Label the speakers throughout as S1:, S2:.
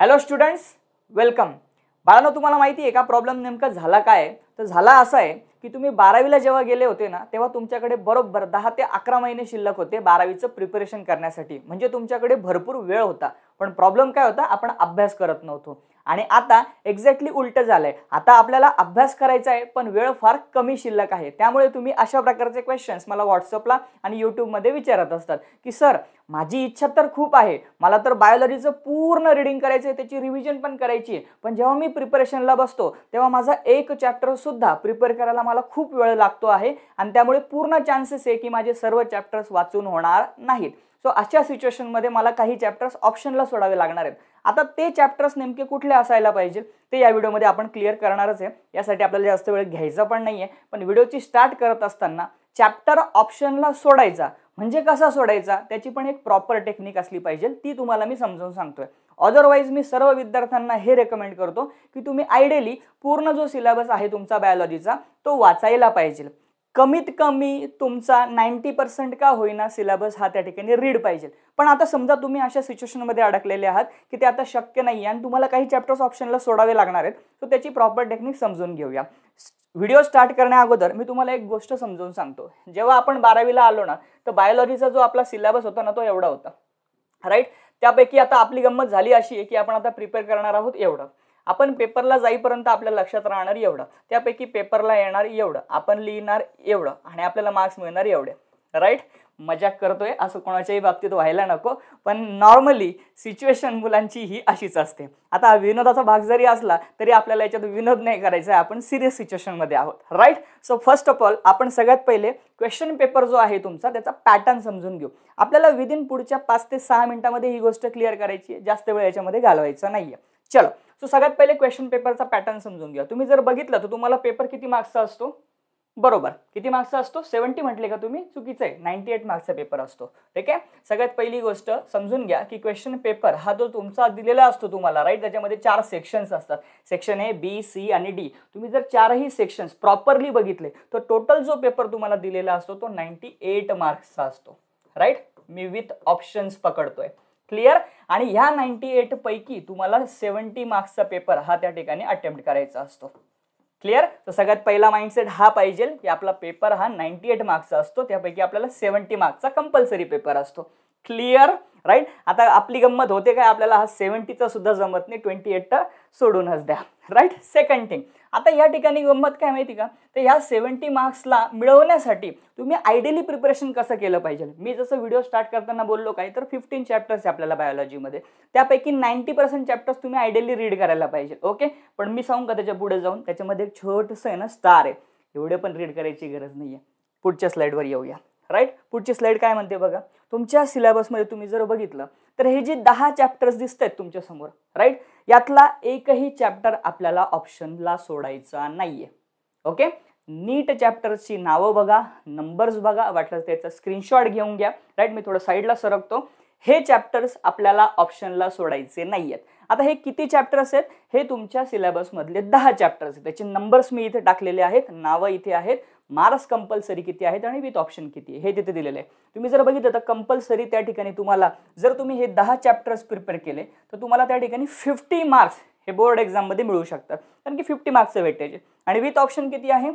S1: Hello students, welcome. बाळांनो, तुम्हाला माहिती आहे का प्रॉब्लेम नेमका झाला काय? तर झाला असा आहे की तुम्ही 12वीला जेव्हा गेले होते ना, तेव्हा तुमच्याकडे बरोबर 10 ते 11 महिने शिल्लक होते 12वीचं प्रिपरेशन करण्यासाठी. म्हणजे तुमच्याकडे भरपूर वेळ होता. पण प्रॉब्लेम काय होता? आपण अभ्यास करत नव्हतो. आणि आता एक्झॅक्टली उलटं झालंय. आता आपल्याला अभ्यास करायचा आहे, पण वेळ फार कमी शिल्लक आहे. त्यामुळे तुम्ही अशा प्रकारचे क्वेश्चन्स मला व्हॉट्सअपला आणि यूट्यूबमध्ये विचारत असतात की सर, माझी इच्छा तर खूप आहे, मला तर बायोलॉजीचं पूर्ण रीडिंग करायचं आहे, त्याची रिव्हिजन पण करायची आहे, पण जेव्हा मी प्रिपरेशनला बसतो तेव्हा माझा एक चॅप्टर सुद्धा प्रिपेअर करायला मला खूप वेळ लागतो आहे आणि त्यामुळे पूर्ण चान्सेस आहे की माझे सर्व चॅप्टर्स वाचून होणार नाहीत. सो अशा सिच्युएशनमध्ये मला काही चॅप्टर्स ऑप्शनला सोडावे लागणार आहेत. आता ते चॅप्टर्स नेमके कुठले असायला पाहिजे ते या व्हिडिओमध्ये आपण क्लिअर करणारच आहे. यासाठी आपल्याला जास्त वेळ घ्यायचा पण नाहीये, पण व्हिडिओची स्टार्ट करत असताना चॅप्टर ऑप्शनला सोडायचा म्हणजे कसा सोडायचा त्याची पण एक प्रॉपर टेक्निक असली पाहिजे, ती तुम्हाला मी समजावून सांगतोय. अदरवाईज मी सर्व विद्यार्थ्यांना हे रेकमेंड करतो की तुम्ही आयडियली पूर्ण जो सिलेबस आहे तुमचा बायोलॉजीचा तो वाचायला पाहिजे. कमीत कमी तुमचा 90% का होईना सिलेबस हा त्या ठिकाणी रीड पाहिजे. पण आता समजा तुम्ही अशा सिच्युएशनमध्ये अडकलेले आहात की ते आता शक्य नाही आणि तुम्हाला काही चॅप्टर्स ऑप्शनला सोडावे लागणार आहेत, तर त्याची प्रॉपर टेक्निक समजून घेऊया. व्हिडिओ स्टार्ट करण्या अगोदर मी तुम्हाला एक गोष्ट समजावून सांगतो. जेव्हा आपण 12वीला आलो ना, तर बायोलॉजीचा जो आपला सिलेबस होता ना तो एवढा होता, राईट. त्यापैकी आता आपली गंमत झाली अशी आहे की आपण आता प्रिपेअर करणार आहोत एवढं, आपण पेपरला जाईपर्यंत आपल्या लक्षात राहणार एवढं, त्यापैकी पेपरला येणार एवढं, आपण लिहिणार एवढं आणि आपल्याला मार्क्स मिळणार एवढे, राईट. मजाक करतोय असं कोणाच्याही बाबतीत व्हायला नको, पण नॉर्मली सिच्युएशन मुलांची ही अशीच असते. आता विनोदाचा भाग जरी असला तरी आपल्याला याच्यात विनोद नाही करायचा आहे, आपण सिरियस सिच्युएशनमध्ये आहोत, right. So first of all आपण सगळ्यात पहिले क्वेश्चन पेपर जो आहे तुमचा त्याचा पॅटर्न समजून घेऊ. आपल्याला विदिन पुढच्या 5 ते 6 मिनिटांमध्ये ही गोष्ट क्लिअर करायची आहे, जास्त वेळ याच्यामध्ये घालवायचा नाहीये. चलो, सो सगळ्यात पहिले क्वेश्चन पेपरचा पॅटर्न समजून घ्या. तुम्ही जर बघितलं तर तुम्हाला पेपर किती मार्क्सचा असतो? बरोबर, किती मार्क्सचा असतो? 70 म्हटले का तुम्ही? चुकीचं आहे, 98 मार्क्सचा पेपर असतो. ठीक आहे. सगळ्यात पहिली गोष्ट समजून घ्या की क्वेश्चन पेपर हा जो तुमचा दिलेला असतो तुम्हाला, राईट, त्याच्यामध्ये 4 सेक्शन्स असतात. सेक्शन ए, बी, सी आणि डी. तुम्ही जर 4ही सेक्शन्स प्रॉपरली बघितले तर टोटल जो पेपर तुम्हाला दिलेला असतो तो 98 मार्क्सचा असतो, राईट. मी विथ ऑप्शन्स पकडतोय, क्लिअर. आणि ह्या 98 पैकी तुम्हाला 70 मार्क्सचा पेपर हा त्या ठिकाणी अटेम्प्ट करायचा असतो, क्लिअर. तर सगळ्यात पहिला माइंडसेट हा पाहिजे की आपला पेपर हा 98 मार्क्सचा असतो, त्यापैकी आपल्याला 70 मार्क्सचा कंपल्सरी पेपर असतो, क्लिअर, राईट. आता आपली गंमत होते काय, आपल्याला हा 70चा सुद्धा जमत नाही, 28 सोडूनच द्या, राईट. सेकंड थिंग, आता या ठिकाणी गंमत काय माहिती का, तर ह्या 70 मार्क्सला मिळवण्यासाठी तुम्ही आयडियली प्रिपरेशन कसं केलं पाहिजे. मी जसं व्हिडिओ स्टार्ट करताना बोललो काय, तर 15 चॅप्टर्स आहे आपल्याला बायोलॉजीमध्ये, त्यापैकी 90% चॅप्टर्स तुम्ही आयडियली रीड करायला पाहिजे, ओके. पण मी सांगू का त्याच्या पुढे जाऊन, त्याच्यामध्ये एक छोटंसं आहे ना स्टार आहे, एवढे पण रीड करायची गरज नाहीये. पुढच्या स्लाइडवर येऊया, राईट. पुढची स्लाइड काय म्हणते बघा. तुमच्या सिलेबसमध्ये तुम्ही जर बघितलं तर हे जे 10 चॅप्टर्स दिसत आहेत तुमच्या समोर, राईट, यातला एकही चॅप्टर आपल्याला ऑप्शनला सोडायचा नाहीये, ओके. नीट चॅप्टर्सची नावं बघा, नंबर्स बघा, वाटलं त्याचा स्क्रीनशॉट घेऊन घ्या, राईट. मी थोडं साईडला सरकतो. हे चॅप्टर्स आपल्याला ऑप्शनला सोडायचे नाहीयेत. आता हे किती चॅप्टर्स आहेत? हे तुमच्या सिलेबसमधले 10 चॅप्टर्स आहेत. त्याचे नंबर्स मी इथे टाकलेले आहेत, नावं इथे आहेत, मार्क्स कंपल्सरी किती आहेत आणि विथ ऑप्शन किती हे तिथे दिलेले आहे. तुम्ही जर बघितलं तर कंपल्सरी त्या ठिकाणी तुम्हाला, जर तुम्ही हे 10 चॅप्टर्स प्रिपेअर केले तर तुम्हाला त्या ठिकाणी 50 मार्क्स हे बोर्ड एक्झाममध्ये मिळू शकतात, कारण की 50 मार्क्सचं वेटेज आहे. आणि विथ ऑप्शन किती आहे?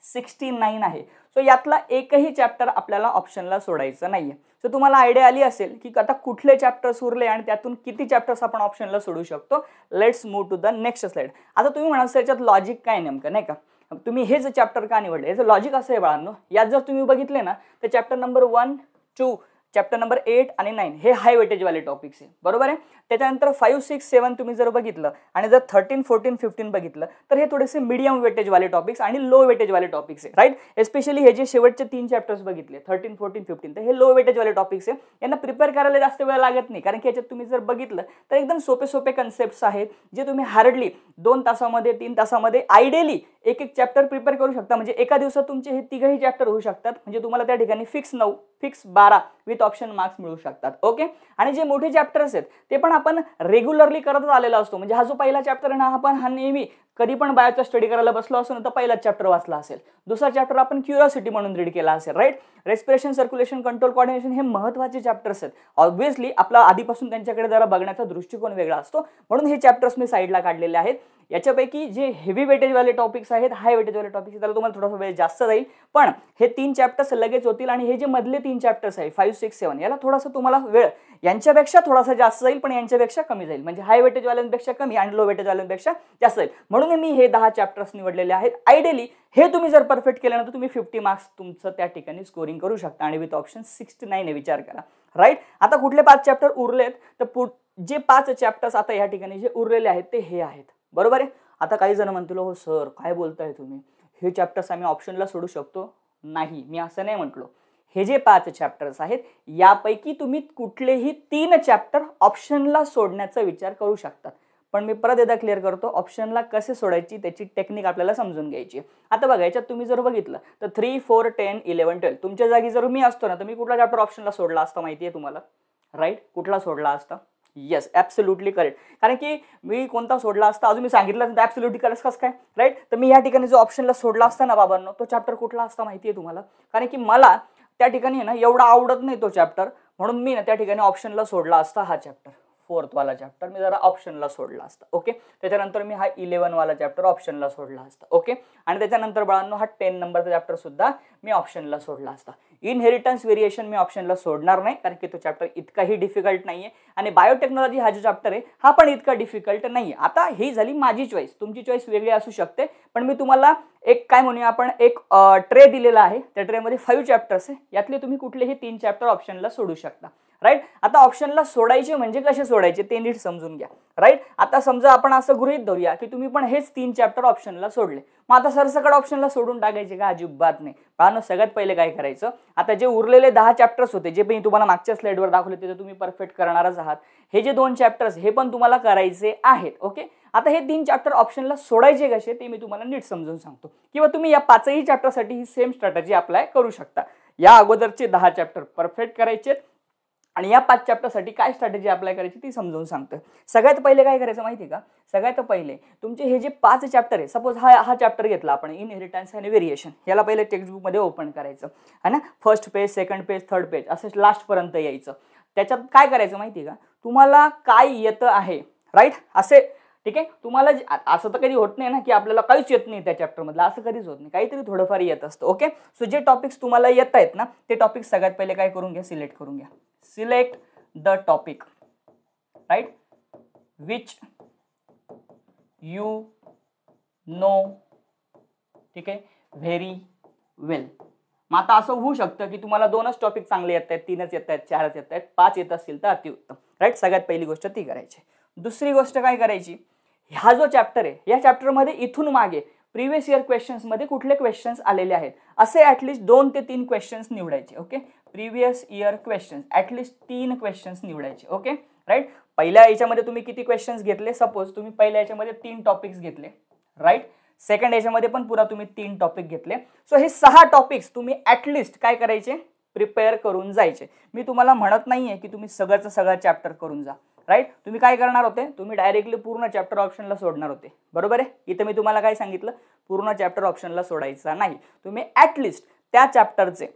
S1: 69 आहे. सो यातला एकही चॅप्टर आपल्याला ऑप्शनला सोडायचं नाहीये. सो तुम्हाला आयडिया आली असेल की आता कुठले चॅप्टर्स उरले आणि त्यातून किती चॅप्टर्स आपण ऑप्शनला सोडू शकतो. Let's move to the next slide. आता तुम्ही म्हणाल याच्यात लॉजिक काय नेमकं, नाही का, तुम्ही हेच चॅप्टर का निवडले? याचं लॉजिक असं आहे बाळांनो, यात जर तुम्ही बघितले ना तर चॅप्टर नंबर 1, 2, चॅप्टर नंबर 8 आणि 9 हे हाय वेटेजवाले टॉपिक्स आहे, बरोबर आहे. त्याच्यानंतर 5, 6, 7 तुम्ही जर बघितलं आणि जर 13, 14, 15 बघितलं तर हे थोडेसे मीडियम वेटेजवाले टॉपिक्स आणि लो वेटेजवाले टॉपिक्स आहे, राईट. एस्पेशली हे जे शेवटचे 3 चॅप्टर्स बघितले 13, 14, 15 तर हे लो वेटेजवाले टॉपिक्स आहे. यांना प्रिपेअर करायला जास्त वेळ लागत नाही, कारण की याच्यात तुम्ही जर बघितलं तर एकदम सोपे सोपे कन्सेप्ट्स आहेत जे तुम्ही हार्डली 2 तासामध्ये 3 तासामध्ये आयडियली एक एक चॅप्टर प्रिपेअर करू शकता, म्हणजे एका दिवसात तुमचे हे तिघही चॅप्टर होऊ शकतात, म्हणजे तुम्हाला त्या ठिकाणी fix 9 fix 12 with option marks मिळू शकतात. ओके. आणि जे मोठे चॅप्टर्स आहेत ते पण आपण रेग्युलरली करत आलेला असतो, म्हणजे हा जो पहिला चॅप्टर आहे ना, आपण हा नेहमी कधी पण बायोचा स्टडी करायला बसलो असतो ना तर पहिलाच चॅप्टर वाचला असेल, दुसरा चॅप्टर आपण क्युरिओसिटी म्हणून रीड केला असेल, right. Respiration, circulation, control, coordination हे महत्त्वाचे चॅप्टर्स आहेत. ऑब्व्हियसली आपला आधीपासून त्यांच्याकडे जरा बघण्याचा दृष्टिकोन वेगळा असतो, म्हणून हे चॅप्टर्स मी साईडला काढलेले आहेत. याच्यापैकी जे हेवी वेटेजवाले टॉपिक्स आहेत, हाय वेटेजवाले टॉपिक्स, त्याला तुम्हाला थोडासा वेळ जास्त जाईल, पण हे 3 चॅप्टर्स लगेच होतील. आणि हे जे मधले 3 चॅप्टर्स आहेत 5, 6, 7 याला थोडासा तुम्हाला वेळ यांच्यापेक्षा थोडासा जास्त जाईल, पण यांच्यापेक्षा कमी जाईल, म्हणजे हाय वेटेजवाल्यांपेक्षा कमी आणि लो वेटेजवाल्यांपेक्षा जास्त जाईल. म्हणून मी हे 10 चॅप्टर्स निवडलेले आहेत. आयडियली हे तुम्ही जर परफेक्ट केलं ना तर तुम्ही 50 मार्क्स तुमचं त्या ठिकाणी स्कोरिंग करू शकता आणि विथ ऑप्शन 69 आहे, विचार करा, राईट. आता कुठले 5 चॅप्टर उरलेत, तर जे 5 चॅप्टर्स आता या ठिकाणी जे उरलेले आहेत ते हे आहेत, बरोबर आहे. आता काही जण म्हणतील हो सर काय बोलताय तुम्ही, हे चॅप्टर्स आम्ही ऑप्शनला सोडू शकतो? नाही, मी असं नाही म्हटलो. हे जे 5 चॅप्टर्स आहेत यापैकी तुम्ही कुठलेही 3 चॅप्टर ऑप्शनला सोडण्याचा विचार करू शकतात, पण मी परत एकदा क्लिअर करतो, ऑप्शनला कसे सोडायची त्याची टेक्निक आपल्याला समजून घ्यायची. आता बघा, याच्यात तुम्ही जर बघितलं तर 3, 4, 10, 11, 12 तुमच्या जागी जर मी असतो ना तर मी कुठला चॅप्टर ऑप्शनला सोडला असता माहिती आहे तुम्हाला, राईट? कुठला सोडला असता? Yes, absolutely correct. कारण की मी कोणता सोडला असता अजून मी सांगितलं तर ॲब्सोल्युटली करेक्ट कसं काय, राईट? तर मी या ठिकाणी जो ऑप्शनला सोडला असता ना बाबांनो, तो चॅप्टर कुठला असता माहिती आहे तुम्हाला? कारण की मला त्या ठिकाणी ना एवढा आवडत नाही तो चॅप्टर, म्हणून मी ना त्या ठिकाणी ऑप्शनला सोडला असता हा चॅप्टर, 4th वाला चॅप्टर मी जरा ऑप्शनला सोडला असता. ओके. त्याच्यानंतर मी हा 11 वाला चॅप्टर ऑप्शनला सोडला असता. ओके. आणि त्याच्यानंतर बाळांनो हा 10 नंबरचा चॅप्टर सुद्धा मी ऑप्शनला सोडला असता. इनहेरिटन्स व्हेरिएशन मी ऑप्शनला सोडणार नाही, कारण की तो चॅप्टर इतकाही डिफिकल्ट नाहीये, आणि बायोटेक्नॉलॉजी हा जो चॅप्टर आहे हा पण इतका डिफिकल्ट नाहीये. आता ही झाली माझी चॉईस, तुमची चॉईस वेगळी असू शकते, पण मी तुम्हाला एक काय म्हणूया आपण एक ट्रे दिलेला आहे, त्या ट्रेमध्ये 5 चॅप्टर्स आहे, यातले तुम्ही कुठलेही 3 चॅप्टर ऑप्शनला सोडू शकता, राईट. आता ऑप्शनला सोडायचे म्हणजे कसे सोडायचे ते नीट समजून घ्या, राईट. आता समजा आपण असं गृहीत धरूया की तुम्ही पण हेच 3 चॅप्टर ऑप्शनला सोडले, मग आता सरसकट ऑप्शनला सोडून टाकायचे का? अजिबात नाही. पाहणं, सगळ्यात पहिले काय करायचं, आता जे उरलेले 10 चॅप्टर्स होते जे मी तुम्हाला मागच्या स्लाइडवर दाखवले ते तुम्ही परफेक्ट करणारच आहात, हे जे 2 चॅप्टर्स हे पण तुम्हाला करायचे आहेत. ओके. आता हे 3 चॅप्टर ऑप्शनला सोडायचे कसे ते मी तुम्हाला नीट समजून सांगतो, किंवा तुम्ही या 5ही चॅप्टरसाठी ही सेम स्ट्रॅटेजी अप्लाय करू शकता. या अगोदरचे 10 चॅप्टर परफेक्ट करायचे आणि या 5 चॅप्टरसाठी काय स्ट्रॅटेजी अप्लाय करायची ती समजावून सांगतोय. सगळ्यात पहिले काय करायचं माहिती का, सगळ्यात पहिले तुमचे हे जे 5 चॅप्टर आहे, सपोज हा चॅप्टर घेतला आपण इनहेरिटन्स आणि व्हेरिएशन, याला पहिले टेक्स्टबुक मध्ये ओपन करायचं आहे ना, first page, second page, third page असं लास्ट पर्यंत यायचं. त्याच्यात काय करायचं माहिती का, तुम्हाला काय येतं आहे, राईट, असे ठीक आहे. तुम्हाला असं तर कधी होत नाही ना की आपल्याला काहीच येत नाही त्या चॅप्टर मधलं, असं कधीच होत नाही, काहीतरी थोडंफार येत असतं. ओके. सो जे टॉपिक्स तुम्हाला येत आहेत ना ते टॉपिक्स सगळ्यात पहिले काय करून घ्या, सिलेक्ट करून घ्या. Select the topic, right, which you know, ठीक आहे, व्हेरी वेल. मग आता असं होऊ शकतं की तुम्हाला 2च टॉपिक चांगले येत आहेत, 3च येत आहेत, 4च येत आहेत, 5 येत असतील तर अतिउत्तम, राईट. सगळ्यात पहिली गोष्ट ती करायची. दुसरी गोष्ट काय करायची, हा जो चॅप्टर आहे या चॅप्टरमध्ये इथून मागे प्रिव्हियस इयर क्वेश्चन्स मध्ये कुठले क्वेश्चन्स आलेले आहेत असे ॲटलिस्ट 2 ते 3 क्वेश्चन्स निवडायचे. Okay. Previous year questions at least 3 questions निवडायचे. Okay, right. पहिल्या याच्यामध्ये तुम्ही किती क्वेश्चन्स घेतले, सपोज तुम्ही पहिल्या याच्यामध्ये 3 टॉपिक्स घेतले, राईट. सेकंड याच्यामध्ये पण पुरा तुम्ही 3 टॉपिक घेतले. सो हे 6 टॉपिक्स तुम्ही ॲटलिस्ट काय करायचे, प्रिपेअर करून जायचे. मी तुम्हाला म्हणत नाहीये की तुम्ही सगळं चॅप्टर करून जा, राईट. तुम्ही काय करणार होते, तुम्ही डायरेक्टली पूर्ण चॅप्टर ऑप्शनला सोडणार होते, बरोबर आहे. इथे मी तुम्हाला काय सांगितलं, पूर्ण चॅप्टर ऑप्शनला सोडायचा नाही, तुम्ही ॲटलिस्ट त्या चॅप्टरचे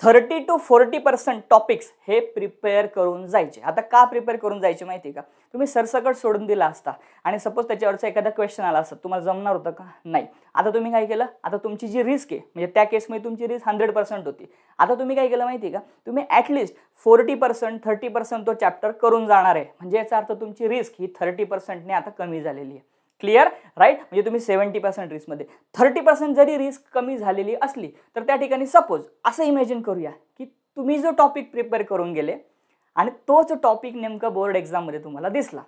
S1: 30 to 40% टॉपिक्स हे प्रिपेअर करून जायचे. आता का प्रिपेअर करून जायचे माहिती का, तुम्ही सरसकट सोडून दिला असता आणि सपोज त्याच्यावरचा एखादा क्वेश्चन आला असता, तुम्हाला जमणार होतं का? नाही. आता तुम्ही काय केलं, आता तुमची जी रिस्क आहे म्हणजे त्या केसमध्ये तुमची रिस्क 100% होती. आता तुम्ही काय केलं माहिती का, तुम्ही ॲटलिस्ट 40% 30% तो चॅप्टर करून जाणार आहे, म्हणजे याचा अर्थ तुमची रिस्क ही 30% ने आता कमी झालेली आहे. Clear, right. म्हणजे तुम्ही 70% रिस्कमध्ये 30% जरी रिस्क कमी झालेली असली तर त्या ठिकाणी सपोज असं इमॅजिन करूया की तुम्ही जो टॉपिक प्रिपेअर करून गेले आणि तोच टॉपिक नेमका बोर्ड एक्झाममध्ये तुम्हाला दिसला,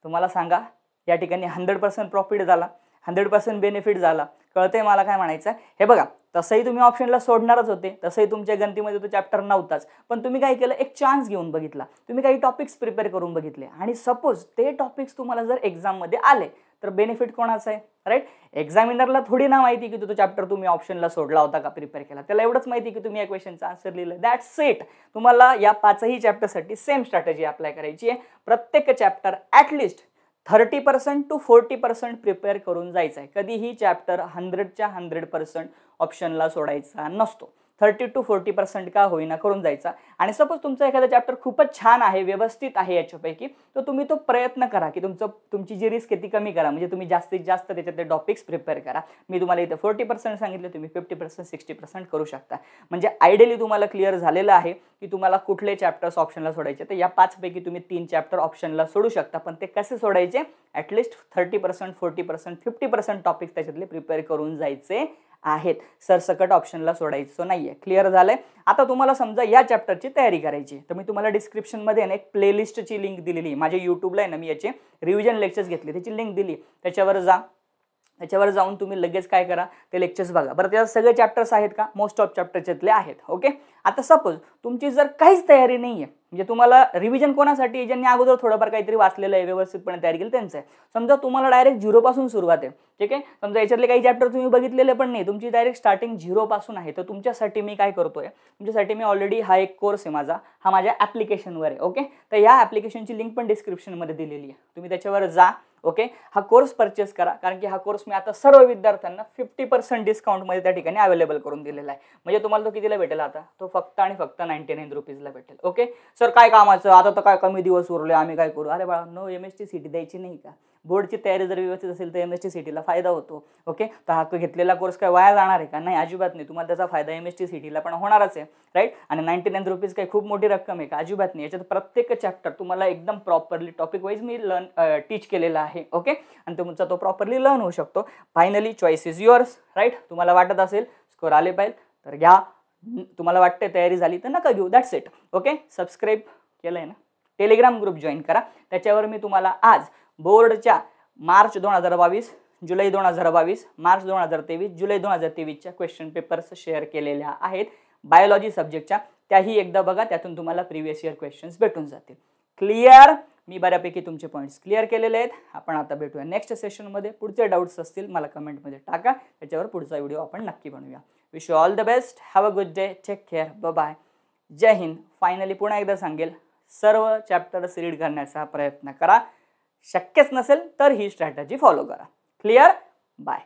S1: तुम्हाला सांगा या ठिकाणी 100% प्रॉफिट झाला, 100% बेनिफिट झाला. कळतंय मला काय म्हणायचं आहे? हे बघा, तसंही तुम्ही ऑप्शनला सोडणारच होते, तसंही तुमच्या गणतीमध्ये तो चॅप्टर नव्हताच, पण तुम्ही काय केलं, एक चान्स घेऊन बघितला, तुम्ही काही टॉपिक्स प्रिपेअर करून बघितले आणि सपोज ते टॉपिक्स तुम्हाला जर एक्झाममध्ये आले तर बेनिफिट कोणाचं आहे, राईट? एक्झामिनरला थोडी ना माहिती की तो चॅप्टर तुम्ही ऑप्शनला सोडला होता का प्रिपेअर केला, त्याला एवढंच माहिती की तुम्ही या क्वेश्चनचा आन्सर लिहिलं, दॅट्स इट. तुम्हाला या 5ही चॅप्टरसाठी सेम स्ट्रॅटेजी अप्लाय करायची आहे. प्रत्येक चॅप्टर ॲटलिस्ट 30% to 40% प्रिपेअर करून जायचं आहे. कधीही चॅप्टर 100च्या 100% ऑप्शनला सोडायचा नसतो. 30 to 40% का होईना करून जायचा. आणि सपोज तुमचा एखादा चॅप्टर खूपच छान आहे, व्यवस्थित आहे याच्यापैकी, तर तुम्ही तो प्रयत्न करा की तुमची जी रिस्क आहे ती कमी करा. म्हणजे तुम्ही जास्तीत जास्त त्याच्यातले टॉपिक्स प्रिपेअर करा. मी तुम्हाला इथे 40% सांगितले, तुम्ही 50% 60% करू शकता. म्हणजे आयडियली तुम्हाला क्लिअर झालेलं आहे की तुम्हाला कुठले चॅप्टर्स ऑप्शनला सोडायचे. तर या 5 पैकी तुम्ही 3 चॅप्टर ऑप्शनला सोडू शकता. पण ते कसे सोडायचे, ॲटलिस्ट 30%, 40%, 50% टॉपिक्स त्याच्यातले प्रिपेअर करून जायचे आहेत. सरसकट ऑप्शनला सोडायचं नाहीये. क्लिअर झालंय? आता तुम्हाला समजा या चॅप्टरची तयारी करायची, तर मी तुम्हाला डिस्क्रिप्शनमध्ये ना एक प्लेलिस्टची लिंक दिलेली आहे. माझ्या यूट्यूबला आहे ना, मी याचे रिव्हिजन लेक्चर्स घेतले, त्याची लिंक दिली. त्याच्यावर जाऊन तुम्ही लगेच काय करा, ते लेक्चर्स बघा. बरं, त्याच्यात सगळे चॅप्टर्स आहेत का? मोस्ट ऑफ चॅप्टरच्यातले आहेत. ओके. आता सपोज तुमची जर काहीच तयारी नाही आहे, म्हणजे तुम्हाला रिव्हिजन कोणासाठी, ज्यांनी अगोदर थोडंफार काहीतरी वाचलेलं आहे, व्यवस्थितपणे तयारी केली त्यांचं आहे. समजा तुम्हाला डायरेक्ट 0 पासून सुरुवात आहे, ठीक आहे. समजा याच्यातले काही चॅप्टर तुम्ही बघितलेले पण नाही, तुमची डायरेक्ट स्टार्टिंग 0 पासून आहे, तर तुमच्यासाठी मी काय करतोय, तुमच्यासाठी मी ऑलरेडी हा एक कोर्स आहे माझा, हा माझ्या ॲप्लिकेशनवर आहे. ओके. तर या ॲप्लिकेशनची लिंक पण डिस्क्रिप्शनमध्ये दिलेली आहे, तुम्ही त्याच्यावर जा. ओके. हा कोर्स परचेस करा, कारण की हा कोर्स मी आता सर्व विद्यार्थ्यांना 50% डिस्काउंटमध्ये त्या ठिकाणी अवेलेबल करून दिलेला आहे. म्हणजे तुम्हाला तो कितीला भेटेल आता, तो फक्त आणि फक्त 99 रुपीजला भेटेल. ओके. सर काय कामाचं, आता तर काय कमी दिवस उरले, आम्ही काय करू? अरे बाळा, नो, MST CT द्यायची नाही का? बोर्डची तयारी जर व्यवस्थित असेल तर MST CTला फायदा होतो. ओके. तर हा घेतलेला कोर्स काय वाया जाणार आहे का? नाही, अजिबात नाही. तुम्हाला त्याचा फायदा MST CTला पण होणारच आहे, राईट? आणि 99 रुपीज काही खूप मोठी रक्कम आहे का? अजिबात नाही. याच्यात प्रत्येक चॅप्टर तुम्हाला एकदम प्रॉपरली टॉपिक वाईज मी टीच केलेला आहे. ओके. आणि तुमचा तो प्रॉपरली लर्न होऊ शकतो. Finally choice is yours, right? तुम्हाला वाटत असेल स्कोर आले पाहिजे तर घ्या, तुम्हाला वाटते तयारी झाली तर नका घेऊ, दॅट्स इट. ओके. सबस्क्राईब केलंय ना? टेलिग्राम ग्रुप जॉईन करा. त्याच्यावर मी तुम्हाला आज बोर्डच्या मार्च 2022, जुलै 2022, मार्च 2023, जुलै 2023च्या क्वेश्चन पेपर्स शेअर केलेल्या आहेत बायोलॉजी सब्जेक्टच्या. त्याही एकदा बघा, त्यातून तुम्हाला प्रिव्हियस इयर क्वेश्चन्स भेटून जातील. क्लिअर? मी बऱ्यापैकी तुमचे पॉईंट्स क्लिअर केलेले आहेत. आपण आता भेटूया नेक्स्ट सेशनमध्ये. पुढचे डाऊट्स असतील मला कमेंटमध्ये टाका, त्याच्यावर पुढचा व्हिडिओ आपण नक्की बनवूया. Wish you all the best. Have a good day. Take care. Bye. जय हिंद. फायनली पुन्हा एकदा सांगेल, सर्व चॅप्टर्स रीड करण्याचा प्रयत्न करा. शक्यच नसेल तर ही स्ट्रॅटेजी फॉलो करा. क्लिअर? बाय.